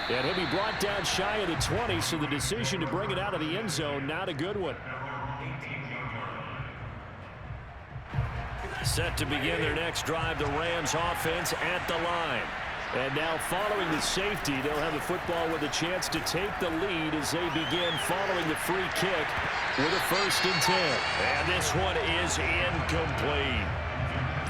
And he'll be brought down shy of the 20, so the decision to bring it out of the end zone, not a good one. Set to begin their next drive, the Rams offense at the line. And now following the safety, they'll have the football with a chance to take the lead as they begin following the free kick with a 1st and 10. And this one is incomplete.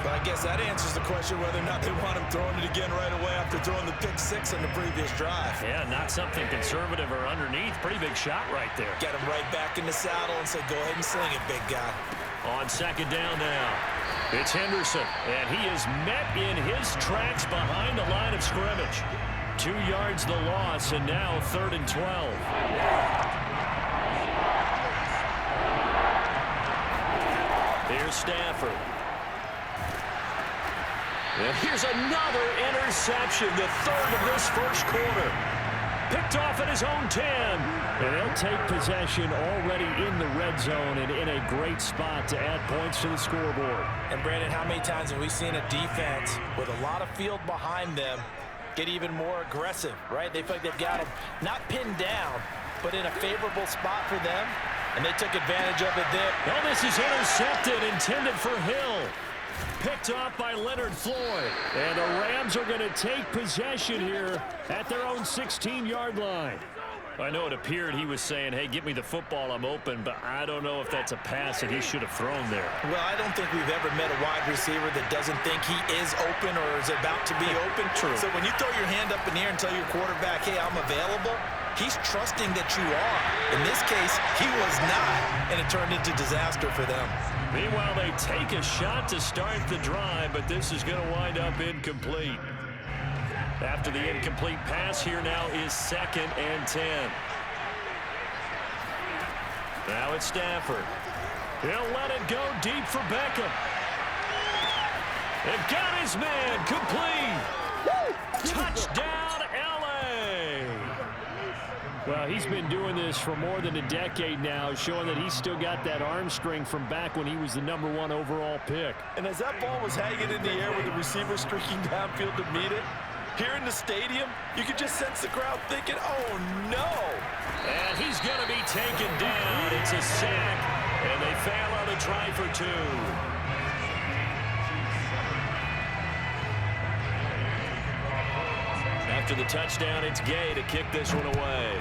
But I guess that answers the question whether or not they want him throwing it again right away after throwing the pick 6 on the previous drive. Yeah, not something conservative or underneath. Pretty big shot right there. Get him right back in the saddle and say, go ahead and sling it, big guy. On 2nd down now, it's Henderson, and he is met in his tracks behind the line of scrimmage. 2 yards the loss, and now 3rd and 12. Here's Stafford. And here's another interception, the 3rd of this 1st quarter. Picked off at his own 10. And they'll take possession already in the red zone and in a great spot to add points to the scoreboard. And, Brandon, how many times have we seen a defense with a lot of field behind them get even more aggressive, right? They feel like they've got them not pinned down, but in a favorable spot for them, and they took advantage of it there. Oh, this is intercepted, intended for Hill. Picked off by Leonard Floyd. And the Rams are going to take possession here at their own 16-yard line. I know it appeared he was saying, hey, give me the football, I'm open, but I don't know if that's a pass that he should have thrown there. Well, I don't think we've ever met a wide receiver that doesn't think he is open or is about to be open. True. So when you throw your hand up in the air and tell your quarterback, hey, I'm available, he's trusting that you are. In this case, he was not, and it turned into disaster for them. Meanwhile, they take a shot to start the drive, but this is going to wind up incomplete. After the incomplete pass, here now is 2nd and 10. Now it's Stafford. He'll let it go deep for Beckham. And got his man complete. Touchdown, L.A. Well, he's been doing this for more than a decade now, showing that he's still got that arm strength from back when he was the #1 overall pick. And as that ball was hanging in the air with the receiver streaking downfield to meet it, here in the stadium, you could just sense the crowd thinking, oh, no. And he's going to be taken down. It's a sack, and they fail on a try for 2. After the touchdown, it's Gay to kick this one away.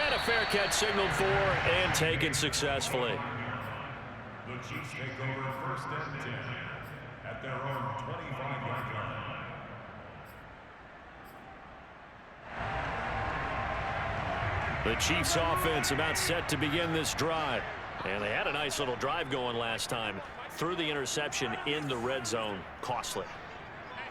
And a fair catch signaled for and taken successfully. The Chiefs take over 1st and 10 at their own 25-yard line. The Chiefs offense about set to begin this drive. And they had a nice little drive going last time. Threw the interception in the red zone. Costly.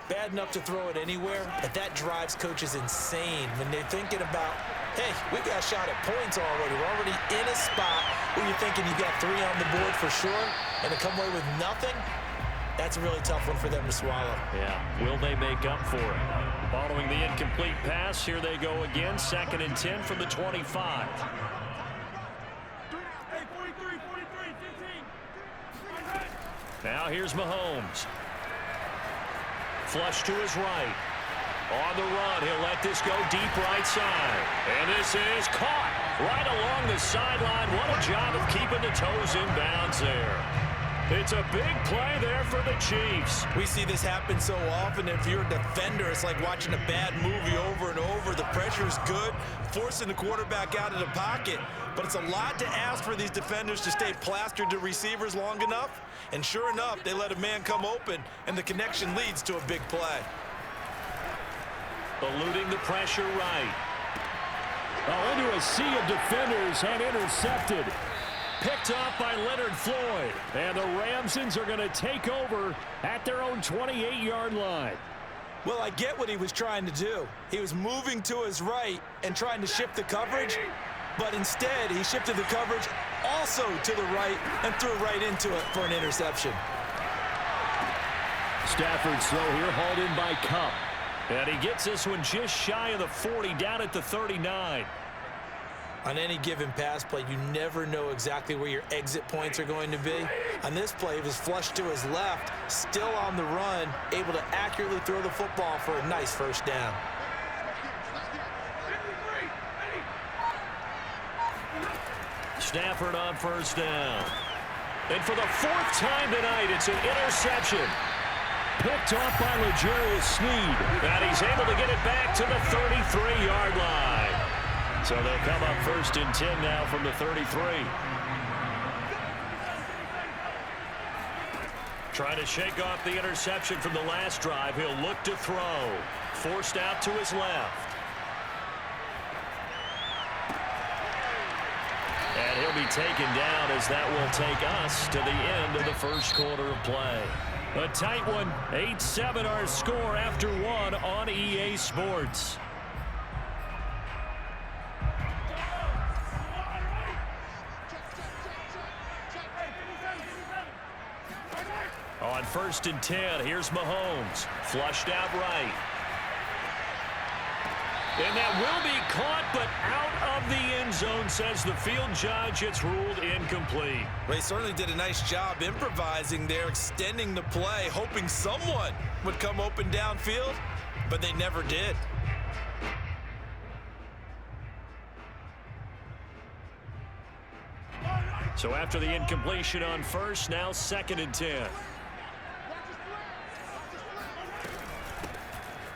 Bad enough to throw it anywhere, but that drives coaches insane when they're thinking about, hey, we got a shot at points already. We're already in a spot where you're thinking you got 3 on the board for sure, and to come away with nothing, that's a really tough one for them to swallow. Yeah, will they make up for it? Following the incomplete pass, here they go again. 2nd and 10 from the 25. Now here's Mahomes. Flush to his right. On the run, he'll let this go deep right side. And this is caught right along the sideline. What a job of keeping the toes in bounds there. It's a big play there for the Chiefs. We see this happen so often. If you're a defender, it's like watching a bad movie over and over. The pressure is good, forcing the quarterback out of the pocket. But it's a lot to ask for these defenders to stay plastered to receivers long enough. And sure enough, they let a man come open, and the connection leads to a big play. Eluding the pressure right. Oh, into a sea of defenders and intercepted. Picked off by Leonard Floyd. And the Ramsons are going to take over at their own 28-yard line. Well, I get what he was trying to do. He was moving to his right and trying to shift the coverage, but instead he shifted the coverage also to the right and threw right into it for an interception. Stafford's throw here hauled in by Cup. And he gets this one just shy of the 40, down at the 39. On any given pass play, you never know exactly where your exit points are going to be. On this play, he was flushed to his left, still on the run, able to accurately throw the football for a nice first down. Stafford on first down. And for the fourth time tonight, it's an interception. Picked off by L'Jarius Sneed. And he's able to get it back to the 33-yard line. So they'll come up first and 10 now from the 33. Trying to shake off the interception from the last drive. He'll look to throw. Forced out to his left. And he'll be taken down as that will take us to the end of the first quarter of play. A tight one. 8-7 our score after one on EA Sports. On first and 10, here's Mahomes. Flushed out right. And that will be caught, but out of the end zone, says the field judge. It's ruled incomplete. Well, he certainly did a nice job improvising there, extending the play, hoping someone would come open downfield, but they never did. So after the incompletion on first, now second and 10.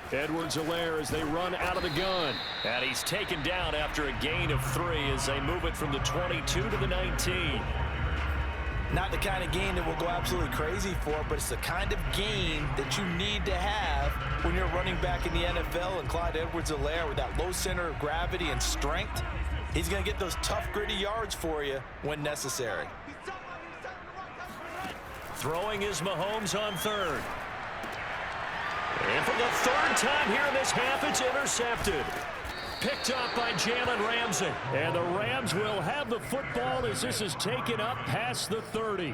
Edwards-Helaire as they run out of the gun. And he's taken down after a gain of 3 as they move it from the 22 to the 19. Not the kind of gain that we'll go absolutely crazy for, but it's the kind of gain that you need to have when you're running back in the NFL. And Clyde Edwards-Helaire, with that low center of gravity and strength, he's going to get those tough, gritty yards for you when necessary. Throwing is Mahomes on third. And for the third time here in this half, it's intercepted. Picked up by Jalen Ramsey. And the Rams will have the football as this is taken up past the 30.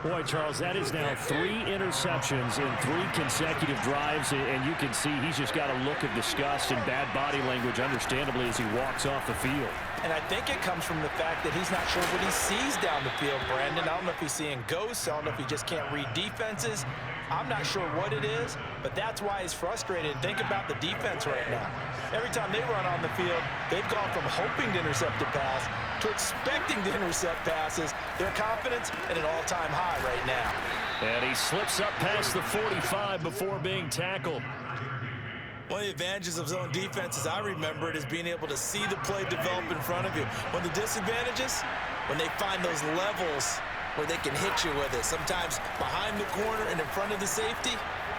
Boy, Charles, that is now 3 interceptions in 3 consecutive drives, and you can see he's just got a look of disgust and bad body language, understandably, as he walks off the field. And I think it comes from the fact that he's not sure what he sees down the field, Brandon. I don't know if he's seeing ghosts. I don't know if he just can't read defenses. I'm not sure what it is, but that's why he's frustrated. Think about the defense right now. Every time they run on the field, they've gone from hoping to intercept a pass to expecting to intercept passes. Their confidence at an all-time high right now. And he slips up past the 45 before being tackled. One of the advantages of zone defense, as I remember it, is being able to see the play develop in front of you. One of the disadvantages, when they find those levels where they can hit you with it, sometimes behind the corner and in front of the safety,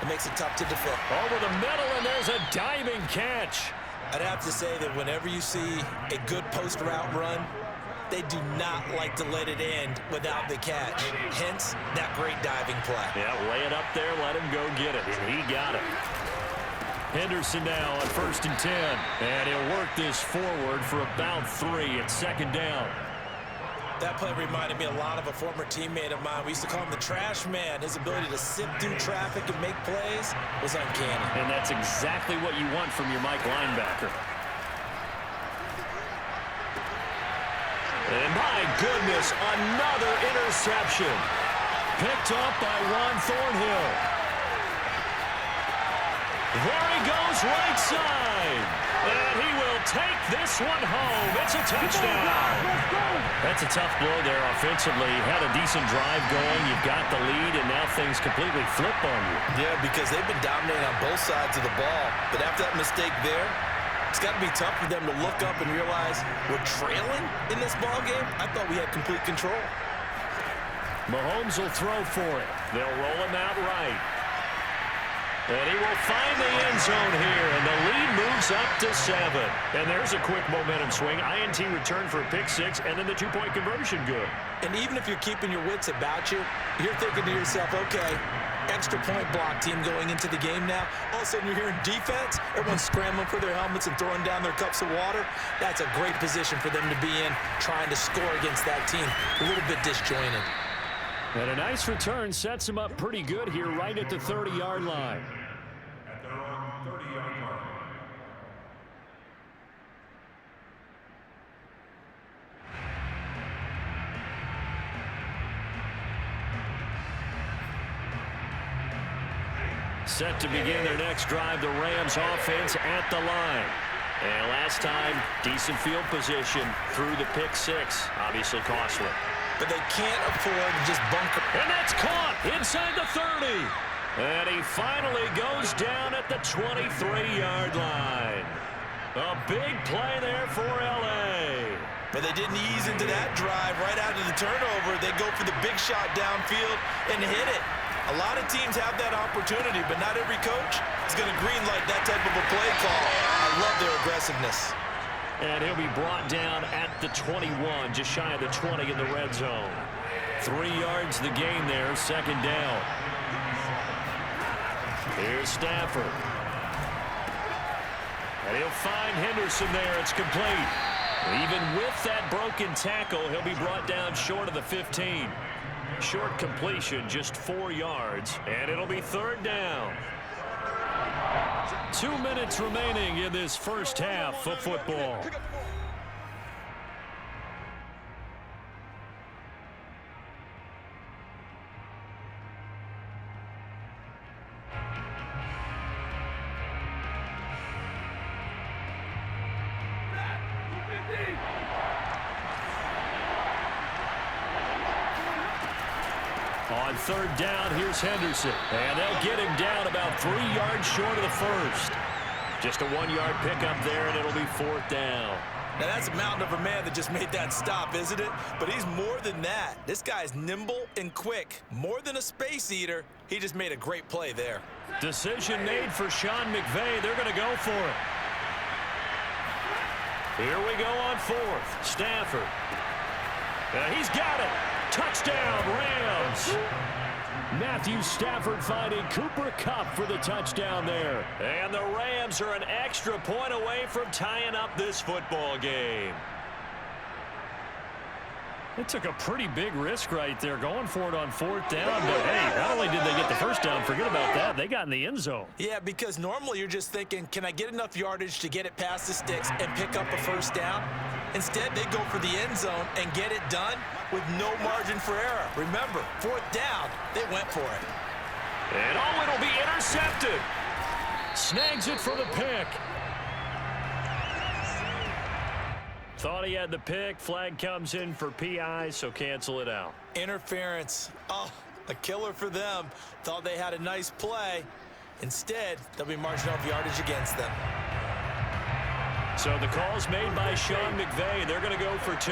it makes it tough to defend. Over the middle, and there's a diving catch. I'd have to say that whenever you see a good post route run, they do not like to let it end without the catch. Hence, that great diving play. Yeah, lay it up there, let him go get it, and he got it. Henderson now on first and 10, and he'll work this forward for about 3. It's second down. That play reminded me a lot of a former teammate of mine. We used to call him the trash man. His ability to sift through traffic and make plays was uncanny. And that's exactly what you want from your Mike linebacker. And my goodness, another interception. Picked up by Juan Thornhill. There he goes, right side. And he will take this one home. It's a touchdown. That's a tough blow there offensively. Had a decent drive going. You've got the lead, and now things completely flip on you. Yeah, because they've been dominating on both sides of the ball. But after that mistake there, it's got to be tough for them to look up and realize we're trailing in this ball game. I thought we had complete control. Mahomes will throw for it. They'll roll him out right. And he will find the end zone here, and the lead moves up to 7. And there's a quick momentum swing. INT return for a pick 6, and then the 2-point conversion good. And even if you're keeping your wits about you, you're thinking to yourself, okay, extra point block team going into the game now. All of a sudden you're hearing defense, everyone's scrambling for their helmets and throwing down their cups of water. That's a great position for them to be in, trying to score against that team. A little bit disjointed. And a nice return sets him up pretty good here right at the 30-yard line. At their own 30-yard line. Set to begin their next drive, the Rams offense at the line. And last time, decent field position through the pick six. Obviously costly. But they can't afford to just bunker. And that's caught inside the 30. And he finally goes down at the 23-yard line. A big play there for L.A. But they didn't ease into that drive right out of the turnover. They go for the big shot downfield and hit it. A lot of teams have that opportunity, but not every coach is going to greenlight that type of a play call. I love their aggressiveness. And he'll be brought down at the 21, just shy of the 20 in the red zone. 3 yards the gain there, second down. Here's Stafford. And he'll find Henderson there. It's complete. Even with that broken tackle, he'll be brought down short of the 15. Short completion, just 4 yards, and it'll be third down. 2 minutes remaining in this first half of football. On third down, here's Henderson. And they'll get him down about 3 yards short of the first. Just a 1-yard pickup there, and it'll be fourth down. Now, that's a mountain of a man that just made that stop, isn't it? But he's more than that. This guy's nimble and quick. More than a space eater, he just made a great play there. Decision made for Sean McVay. They're going to go for it. Here we go on fourth. Stafford. He's got it. Touchdown, Rams. Matthew Stafford finding Cooper Kupp for the touchdown there. And the Rams are an extra point away from tying up this football game. They took a pretty big risk right there going for it on fourth down. But, hey, not only did they get the first down, forget about that, they got in the end zone. Yeah, because normally you're just thinking, can I get enough yardage to get it past the sticks and pick up a first down? Instead, they go for the end zone and get it done with no margin for error. Remember, fourth down, they went for it. And oh, it'll be intercepted. Snags it for the pick. Thought he had the pick. Flag comes in for PI, so cancel it out. Interference. Oh, a killer for them. Thought they had a nice play. Instead, they'll be marching off yardage against them. So the call's made by Sean McVay. They're going to go for 2.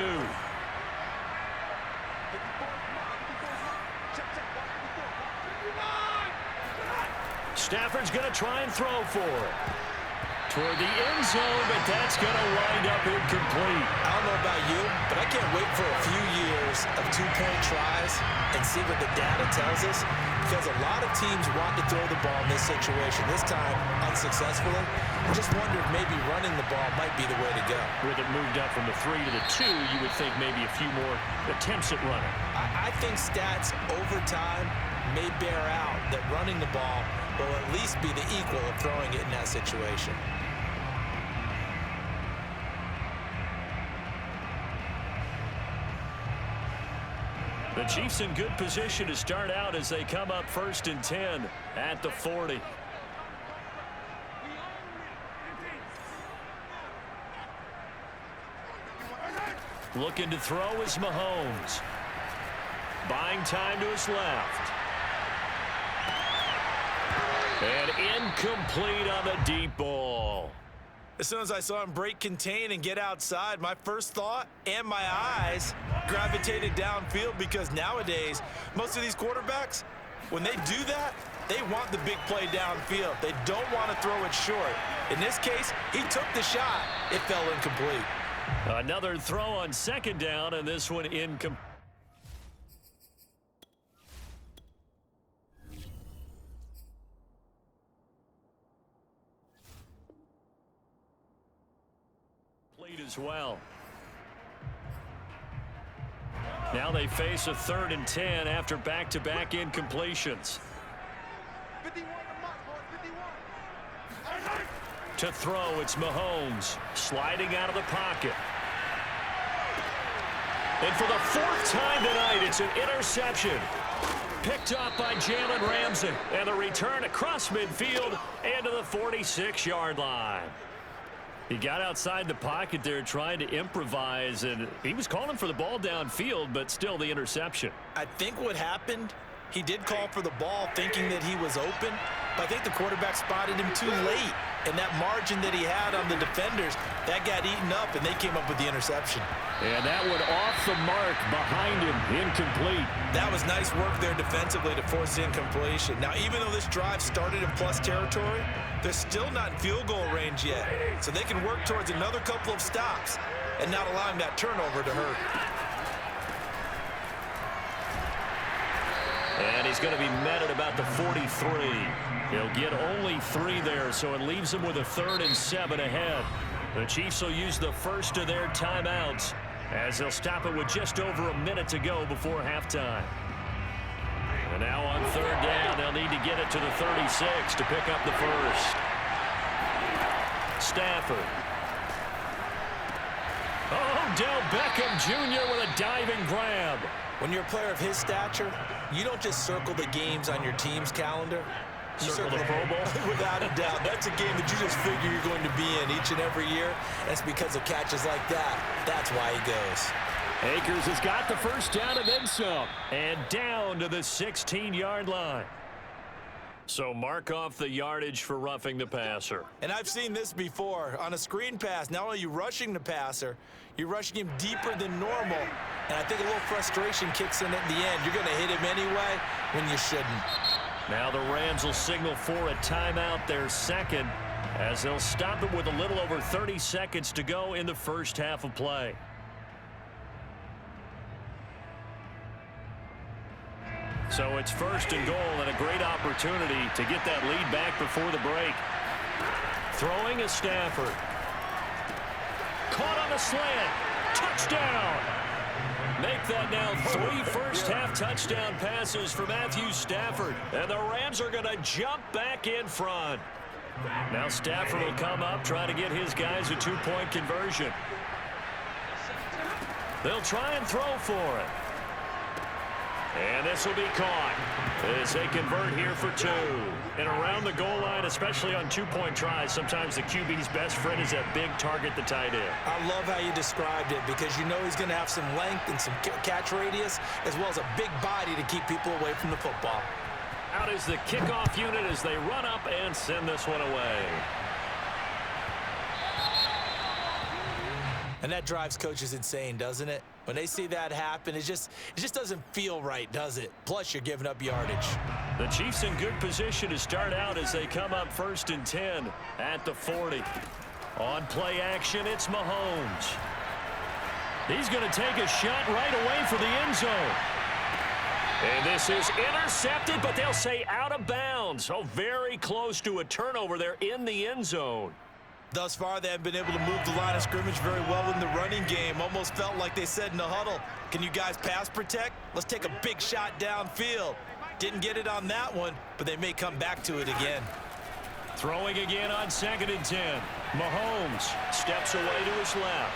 Stafford's going to try and throw for it. Toward the end zone, but that's going to wind up incomplete. I don't know about you, but I can't wait for a few years of 2-point tries and see what the data tells us, because a lot of teams want to throw the ball in this situation, this time unsuccessfully. I just wondered maybe running the ball might be the way to go. With it moved up from the 3 to the 2, you would think maybe a few more attempts at running. I think stats over time may bear out that running the ball will at least be the equal of throwing it in that situation. The Chiefs in good position to start out as they come up 1st and 10 at the 40. Looking to throw is Mahomes. Buying time to his left. And incomplete on the deep ball. As soon as I saw him break contain and get outside, my first thought and my eyes gravitated downfield, because nowadays, most of these quarterbacks, when they do that, they want the big play downfield. They don't want to throw it short. In this case, he took the shot. It fell incomplete. Another throw on second down, and this one incomplete. As well. Now they face a 3rd and 10 after back-to-back incompletions. To throw, it's Mahomes sliding out of the pocket. And for the 4th time tonight, it's an interception. Picked up by Jalen Ramsey. And the return across midfield and to the 46-yard line. He got outside the pocket there trying to improvise, and he was calling for the ball downfield, but still the interception. I think what happened, he did call for the ball thinking that he was open, but I think the quarterback spotted him too late. And that margin that he had on the defenders, that got eaten up, and they came up with the interception. And that one off the mark behind him, incomplete. That was nice work there defensively to force the incompletion. Now, even though this drive started in plus territory, they're still not in field goal range yet. So they can work towards another couple of stops and not allowing that turnover to hurt. And he's going to be met at about the 43. He'll get only 3 there, so it leaves him with a 3rd and 7 ahead. The Chiefs will use the first of their timeouts as they'll stop it with just over a minute to go before halftime. And now on 3rd down, they'll need to get it to the 36 to pick up the first. Stafford. Oh, Odell Beckham Jr. with a diving grab. When you're a player of his stature, you don't just circle the games on your team's calendar. You circle the Pro Bowl? Without a doubt. That's a game that you just figure you're going to be in each and every year. That's because of catches like that. That's why he goes. Akers has got the first down and then some. And down to the 16-yard line. So mark off the yardage for roughing the passer. And I've seen this before. On a screen pass, not only are you rushing the passer, you're rushing him deeper than normal. And I think a little frustration kicks in at the end. You're going to hit him anyway when you shouldn't. Now the Rams will signal for a timeout, their second, as they'll stop it with a little over 30 seconds to go in the first half of play. So it's 1st and goal and a great opportunity to get that lead back before the break. Throwing is Stafford. Caught on the slant. Touchdown. Make that now 3 first-half touchdown passes for Matthew Stafford. And the Rams are going to jump back in front. Now Stafford will come up, try to get his guys a 2-point conversion. They'll try and throw for it. And this will be caught as they convert here for 2. And around the goal line, especially on 2-point tries, sometimes the QB's best friend is that big target, the tight end. I love how you described it because you know he's going to have some length and some catch radius as well as a big body to keep people away from the football. Out is the kickoff unit as they run up and send this one away. And that drives coaches insane, doesn't it? When they see that happen, it just doesn't feel right, does it? Plus, you're giving up yardage. The Chiefs in good position to start out as they come up 1st and 10 at the 40. On play action, it's Mahomes. He's going to take a shot right away for the end zone. And this is intercepted, but they'll say out of bounds. Oh, very close to a turnover there in the end zone. Thus far, they haven't been able to move the line of scrimmage very well in the running game. Almost felt like they said in the huddle, can you guys pass protect? Let's take a big shot downfield. Didn't get it on that one, but they may come back to it again. Throwing again on 2nd and 10. Mahomes steps away to his left.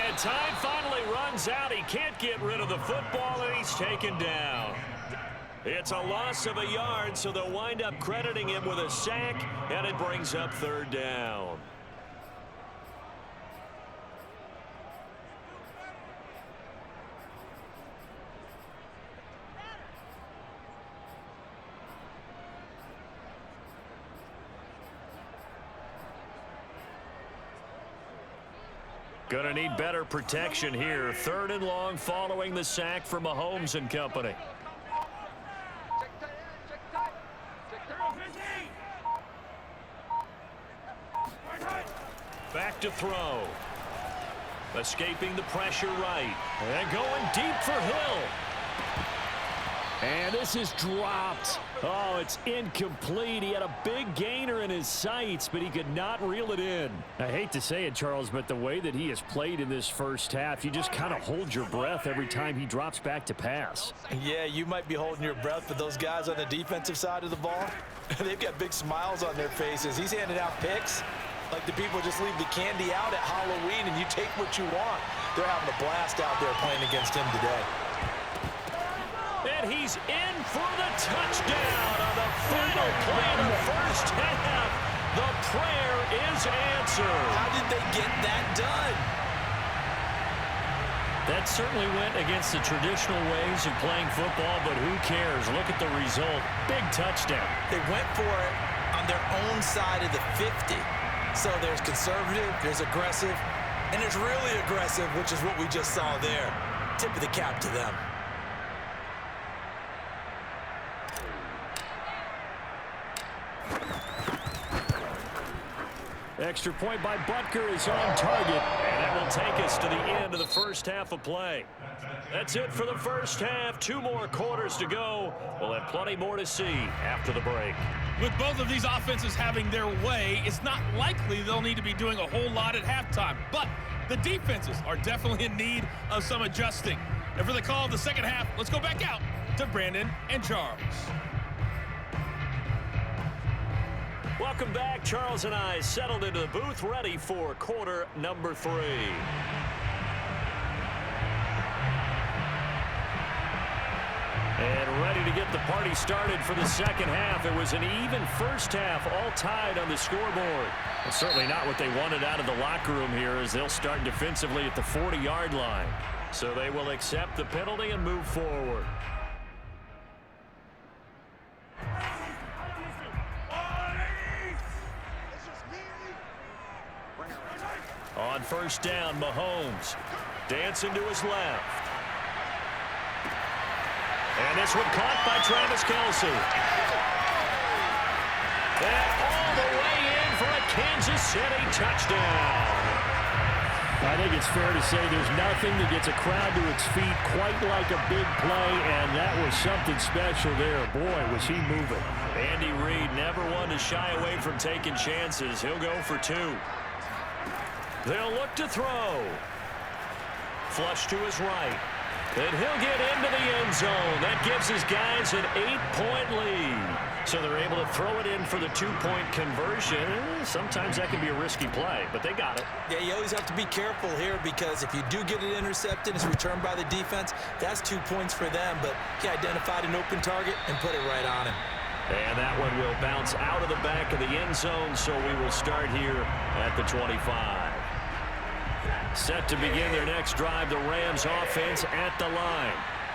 And time finally runs out. He can't get rid of the football, and he's taken down. It's a loss of a yard, so they'll wind up crediting him with a sack, and it brings up 3rd down. Gonna need better protection here. 3rd and long following the sack for Mahomes and company. Back to throw. Escaping the pressure right. And going deep for Hill. And this is dropped. Oh, it's incomplete. He had a big gainer in his sights, but he could not reel it in. I hate to say it, Charles, but the way that he has played in this first half, you just kind of hold your breath every time he drops back to pass. Yeah, you might be holding your breath, but those guys on the defensive side of the ball, they've got big smiles on their faces. He's handing out picks like the people just leave the candy out at Halloween and you take what you want. They're having a blast out there playing against him today. And he's in for the touchdown on the final play of the first half. The prayer is answered. How did they get that done? That certainly went against the traditional ways of playing football, but who cares? Look at the result. Big touchdown. They went for it on their own side of the 50. So there's conservative, there's aggressive, and there's really aggressive, which is what we just saw there. Tip of the cap to them. Extra point by Butker is on target, and that will take us to the end of the first half of play. That's it for the first half. 2 more quarters to go. We'll have plenty more to see after the break. With both of these offenses having their way, it's not likely they'll need to be doing a whole lot at halftime. But the defenses are definitely in need of some adjusting. And for the call of the second half, let's go back out to Brandon and Charles. Welcome back. Charles and I settled into the booth, ready for quarter number 3. And ready to get the party started for the second half. It was an even first half, all tied on the scoreboard. Well, certainly not what they wanted out of the locker room here, as they'll start defensively at the 40-yard line. So they will accept the penalty and move forward. On first down, Mahomes dancing to his left. And this one caught by Travis Kelce. And all the way in for a Kansas City touchdown. I think it's fair to say there's nothing that gets a crowd to its feet quite like a big play, and that was something special there. Boy, was he moving. Andy Reid never one to shy away from taking chances. He'll go for 2. They'll look to throw. Flush to his right. And he'll get into the end zone. That gives his guys an 8-point lead. So they're able to throw it in for the 2-point conversion. Sometimes that can be a risky play, but they got it. Yeah, you always have to be careful here, because if you do get it intercepted, it's returned by the defense, that's 2 points for them. But he identified an open target and put it right on him. And that one will bounce out of the back of the end zone, so we will start here at the 25. Set to begin their next drive, the Rams offense at the line.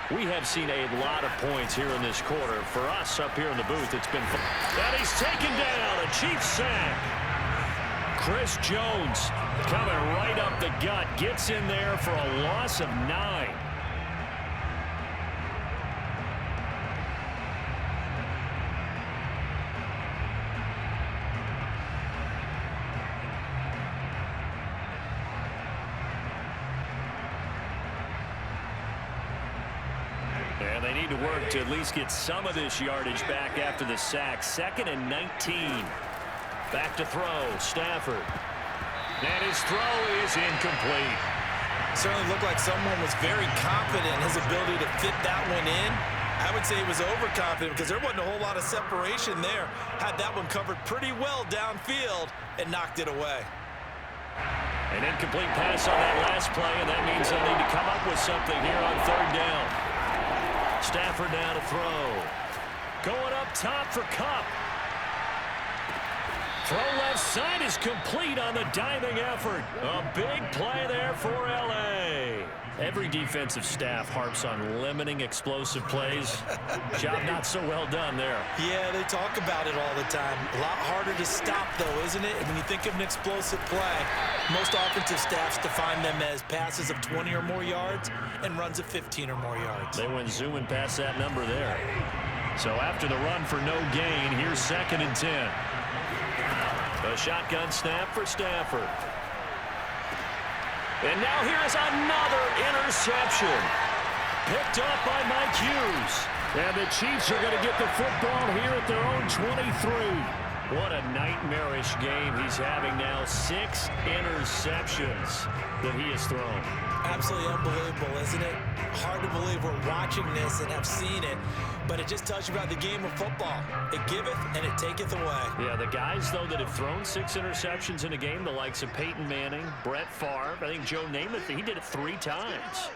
We have seen a lot of points here in this quarter. For us up here in the booth, it's been fun. And he's taken down, a Chiefs sack. Chris Jones coming right up the gut, gets in there for a loss of 9. And they need to work to at least get some of this yardage back after the sack. 2nd and 19. Back to throw. Stafford. And his throw is incomplete. Certainly looked like someone was very confident in his ability to fit that one in. I would say he was overconfident, because there wasn't a whole lot of separation there. Had that one covered pretty well downfield and knocked it away. An incomplete pass on that last play, and that means they'll need to come up with something here on 3rd down. Stafford now to throw. Going up top for Kupp. Throw left side is complete on the diving effort. A big play there for L.A. Every defensive staff harps on limiting explosive plays. Job not so well done there. Yeah, they talk about it all the time. A lot harder to stop, though, isn't it? When you think of an explosive play, most offensive staffs define them as passes of 20 or more yards and runs of 15 or more yards. They went zooming past that number there. So after the run for no gain, here's 2nd and 10. A shotgun snap for Stafford. And now here's another interception. Picked up by Mike Hughes. And the Chiefs are going to get the football here at their own 23. What a nightmarish game he's having now. 6 interceptions that he has thrown. Absolutely unbelievable, isn't it? Hard to believe we're watching this and have seen it, but it just tells you about the game of football. It giveth and it taketh away. Yeah, the guys, though, that have thrown 6 interceptions in a game, the likes of Peyton Manning, Brett Favre, I think Joe Namath, he did it 3 times.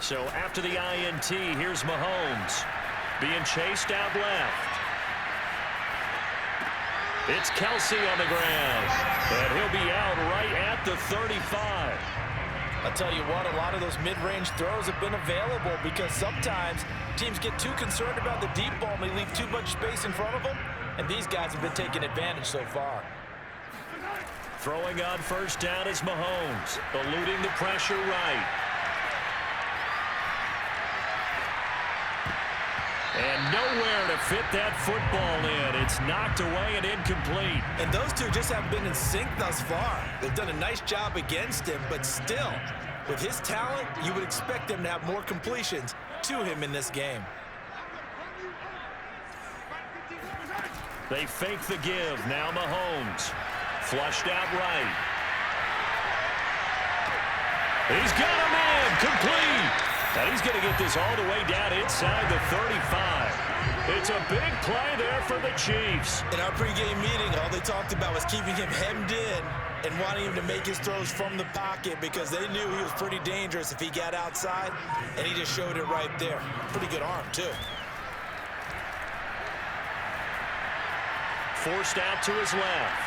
So after the INT, here's Mahomes being chased out left. It's Kelsey on the ground, and he'll be out right at the 35. I'll tell you what, a lot of those mid-range throws have been available because sometimes teams get too concerned about the deep ball and they leave too much space in front of them, and these guys have been taking advantage so far. Throwing on first down is Mahomes, eluding the pressure right. And nowhere to fit that football in. It's knocked away and incomplete. And those two just haven't been in sync thus far. They've done a nice job against him, but still, with his talent, you would expect them to have more completions to him in this game. They fake the give. Now Mahomes. Flushed out right. He's got him in. Complete. And he's going to get this all the way down inside the 35. It's a big play there for the Chiefs. In our pregame meeting, all they talked about was keeping him hemmed in and wanting him to make his throws from the pocket because they knew he was pretty dangerous if he got outside, and he just showed it right there. Pretty good arm, too. Forced out to his left.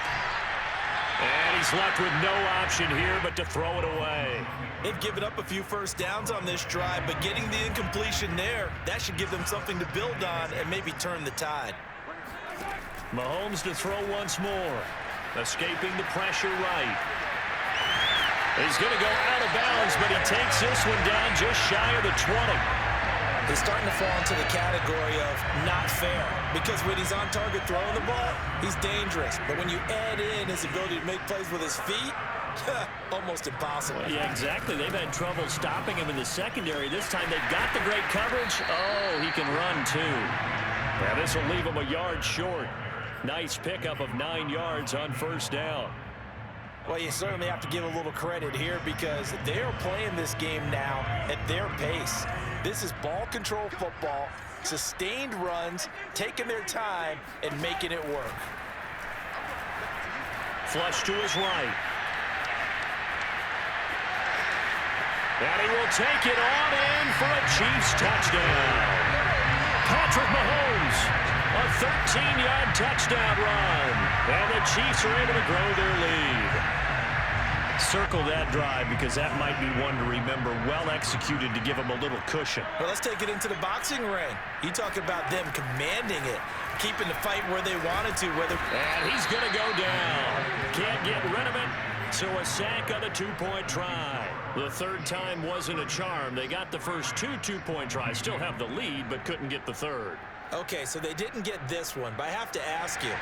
And he's left with no option here but to throw it away. They've given up a few first downs on this drive, but getting the incompletion there, that should give them something to build on and maybe turn the tide. Mahomes to throw once more. Escaping the pressure right. He's going to go out of bounds, but he takes this one down just shy of the 20. He's starting to fall into the category of not fair because when he's on target throwing the ball, he's dangerous. But when you add in his ability to make plays with his feet, almost impossible. Yeah, exactly. They've had trouble stopping him in the secondary. This time they've got the great coverage. Oh, he can run too. Yeah, this will leave him a yard short. Nice pickup of 9 yards on first down. Well, you certainly have to give a little credit here because they're playing this game now at their pace. This is ball control football, sustained runs, taking their time, and making it work. Flush to his right. And he will take it on in for a Chiefs touchdown. Patrick Mahomes, a 13-yard touchdown run. And the Chiefs are able to grow their lead. Circle that drive because that might be one to remember. Well executed to give them a little cushion. Well, let's take it into the boxing ring. You talk about them commanding it, keeping the fight where they wanted to. And he's going to go down. Can't get rid of it. So a sack on the two-point try. The third time wasn't a charm. They got the first two two-point tries. Still have the lead, but couldn't get the third. Okay, so they didn't get this one, but I have to ask you,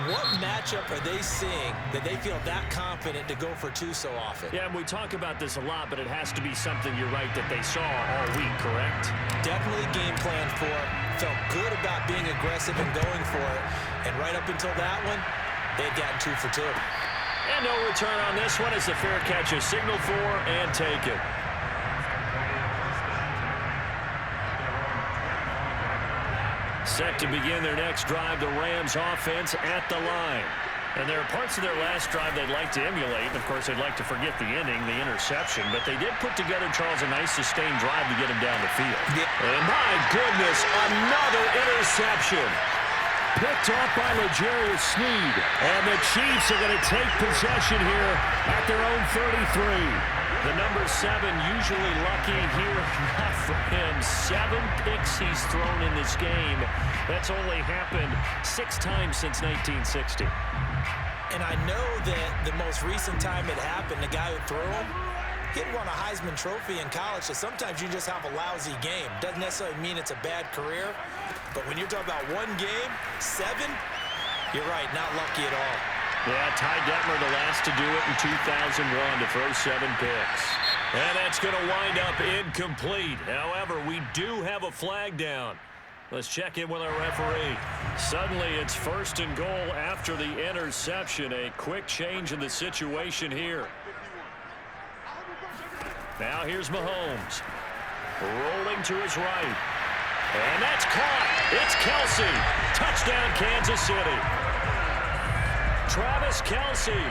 what matchup are they seeing that they feel that confident to go for two so often? Yeah, and we talk about this a lot, but it has to be something, you're right, that they saw all week, correct? Definitely game planned for it. Felt good about being aggressive and going for it. And right up until that one, they had gotten 2 for 2. And no return on this one as the fair catch is signaled for and taken. Set to begin their next drive, the Rams offense at the line. And there are parts of their last drive they'd like to emulate. Of course, they'd like to forget the inning, the interception. But they did put together, Charles, a nice sustained drive to get him down the field. Yeah. And my goodness, another interception. Picked off by L'Jarius Sneed. And the Chiefs are going to take possession here at their own 33. The number 7 usually lucky here, not for him. 7 picks he's thrown in this game. That's only happened 6 times since 1960. And I know that the most recent time it happened, the guy who threw him, he had won a Heisman Trophy in college, so sometimes you just have a lousy game. Doesn't necessarily mean it's a bad career, but when you're talking about one game, 7, you're right, not lucky at all. Yeah, Ty Detmer the last to do it in 2001 to throw 7 picks. And that's going to wind up incomplete. However, we do have a flag down. Let's check in with our referee. Suddenly, it's 1st and goal after the interception. A quick change in the situation here. Now here's Mahomes. Rolling to his right. And that's caught. It's Kelsey. Touchdown, Kansas City. Travis Kelsey